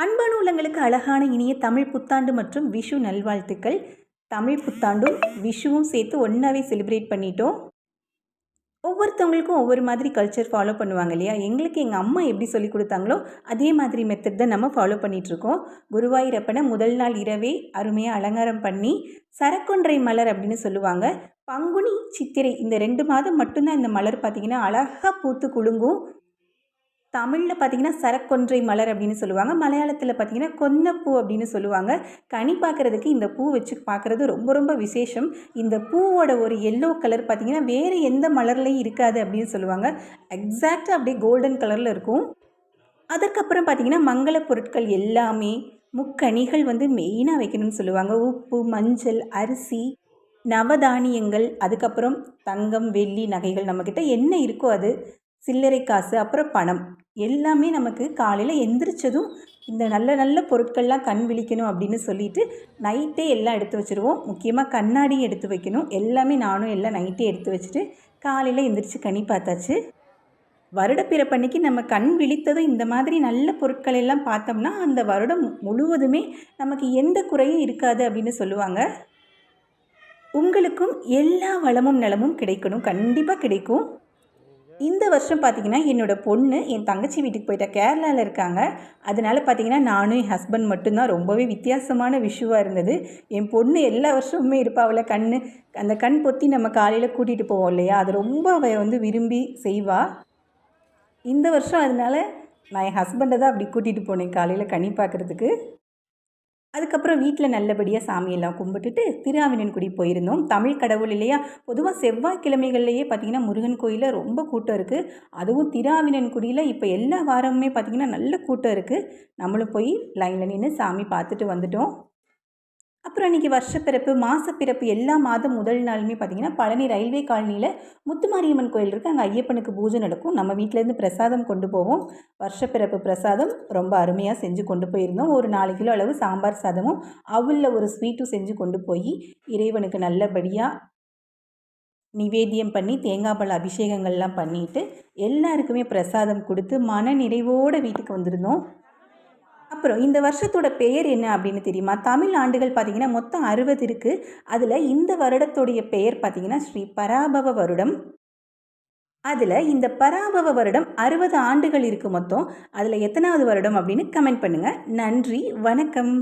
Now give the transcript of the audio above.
அன்பான உள்ளங்களுக்கு அழகான இனிய தமிழ் புத்தாண்டு மற்றும் விஷு நல்வாழ்த்துக்கள். தமிழ் புத்தாண்டும் விஷுவும் சேர்த்து ஒன்றாவே செலிப்ரேட் பண்ணிட்டோம். ஒவ்வொருத்தவங்களுக்கும் ஒவ்வொரு மாதிரி கல்ச்சர் ஃபாலோ பண்ணுவாங்க இல்லையா? எங்களுக்கு எங்கள் அம்மா எப்படி சொல்லி கொடுத்தாங்களோ அதே மாதிரி மெத்தட் தான் நம்ம ஃபாலோ பண்ணிகிட்ருக்கோம். குருவாயூரப்பனை முதல் நாள் இரவே அருமையாக அலங்காரம் பண்ணி சரக்கொன்றை மலர் அப்படின்னு சொல்லுவாங்க. பங்குனி சித்திரை இந்த 2 மாதம் மட்டும்தான் இந்த மலர் பார்த்திங்கன்னா அழகாக பூத்து குலுங்கும். தமிழில் பார்த்திங்கன்னா சரக்கொன்றை மலர் அப்படின்னு சொல்லுவாங்க. மலையாளத்தில் பார்த்திங்கன்னா கொன்னப்பூ அப்படின்னு சொல்லுவாங்க. கனி பார்க்குறதுக்கு இந்த பூ வச்சு பார்க்குறது ரொம்ப ரொம்ப விசேஷம். இந்த பூவோட ஒரு எல்லோ கலர் பார்த்திங்கன்னா வேறு எந்த மலர்லையும் இருக்காது அப்படின்னு சொல்லுவாங்க. எக்ஸாக்டாக அப்படியே கோல்டன் கலரில் இருக்கும். அதுக்கப்புறம் பார்த்திங்கன்னா மங்கள பொருட்கள் எல்லாமே முக்கணிகள் மெயினாக வைக்கணும்னு சொல்லுவாங்க. உப்பு, மஞ்சள், அரிசி, நவதானியங்கள், அதுக்கப்புறம் தங்கம், வெள்ளி நகைகள், நம்மக்கிட்ட என்ன இருக்கோ அது, சில்லறை காசு, அப்புறம் பணம் எல்லாமே நமக்கு காலையில் எந்திரிச்சதும் இந்த நல்ல நல்ல பொருட்கள்லாம் கண் விழிக்கணும் அப்படின்னு சொல்லிட்டு நைட்டே எல்லாம் எடுத்து வச்சுருவோம். முக்கியமாக கண்ணாடியும் எடுத்து வைக்கணும். எல்லாமே நானும் எல்லாம் நைட்டே எடுத்து வச்சுட்டு காலையில் எந்திரிச்சு கனி பார்த்தாச்சு. வருடப்பிறப்பன்னைக்கு நம்ம கண் விழித்ததும் இந்த மாதிரி நல்ல பொருட்கள் எல்லாம் பார்த்தோம்னா அந்த வருடம் முழுவதுமே நமக்கு எந்த குறையும் இருக்காது அப்படின்னு சொல்லுவாங்க. உங்களுக்கும் எல்லா வளமும் நலமும் கிடைக்கணும், கண்டிப்பாக கிடைக்கும். இந்த வருஷம் பார்த்திங்கன்னா என்னோடய பொண்ணு என் தங்கச்சி வீட்டுக்கு போயிட்டா. கேரளாவில் இருக்காங்க. அதனால் பார்த்திங்கன்னா நானும் என் ஹஸ்பண்ட் மட்டும்தான். ரொம்பவே வித்தியாசமான விஷுவாக இருந்தது. என் பொண்ணு எல்லா வருஷமுமே இருப்பாள். அவளை அந்த கண் பொத்தி நம்ம காலையில் கூட்டிகிட்டு போவோம் இல்லையா, அது ரொம்ப அவள் விரும்பி செய்வாள். இந்த வருஷம் அதனால் நான் என் ஹஸ்பண்டை தான் அப்படி கூட்டிகிட்டு போனேன் காலையில் கனி பார்க்குறதுக்கு. அதுக்கப்புறம் வீட்டில் நல்லபடியாக சாமியெல்லாம் கும்பிட்டுட்டு திருஆவினன்குடி போயிருந்தோம். தமிழ் கடவுள் இல்லையா? பொதுவாக செவ்வாய்க்கிழமைகள்லேயே பார்த்திங்கன்னா முருகன் கோயிலில் ரொம்ப கூட்டம் இருக்குது. அதுவும் திருஆவினன்குடியில் இப்போ எல்லா வாரமுமே பார்த்திங்கன்னா நல்ல கூட்டம் இருக்குது. நம்மளும் போய் லைனில் நின்று சாமி பார்த்துட்டு வந்துட்டோம். அப்புறம் இன்றைக்கி வருஷப்பிறப்பு, மாதப்பிறப்பு எல்லா மாதம் முதல் நாளுமே பார்த்திங்கன்னா பழனி ரயில்வே காலனியில் முத்துமாரியம்மன் கோயில் இருக்குது. அங்கே ஐயப்பனுக்கு பூஜை நடக்கும். நம்ம வீட்டிலேருந்து பிரசாதம் கொண்டு போவோம். வருஷப்பிறப்பு பிரசாதம் ரொம்ப அருமையாக செஞ்சு கொண்டு போயிருந்தோம். ஒரு 4 கிலோ அளவு சாம்பார் சாதமும் அவலில் ஒரு ஸ்வீட்டும் செஞ்சு கொண்டு போய் இறைவனுக்கு நல்லபடியாக நிவேத்தியம் பண்ணி தேங்காய் பழ அபிஷேகங்கள்லாம் பண்ணிவிட்டு எல்லாருக்குமே பிரசாதம் கொடுத்து மன நிறைவோடு வீட்டுக்கு வந்திருந்தோம். அப்புறம் இந்த வருஷத்தோட பெயர் என்ன அப்படின்னு தெரியுமா? தமிழ் ஆண்டுகள் பார்த்திங்கன்னா மொத்தம் 60 இருக்குது. அதில் இந்த வருடத்துடைய பெயர் பார்த்திங்கன்னா ஸ்ரீ பராபவ வருடம். அதில் இந்த பராபவ வருடம் 60 ஆண்டுகள் இருக்குது மொத்தம். அதில் எத்தனாவது வருடம் அப்படின்னு கமெண்ட் பண்ணுங்கள். நன்றி, வணக்கம்.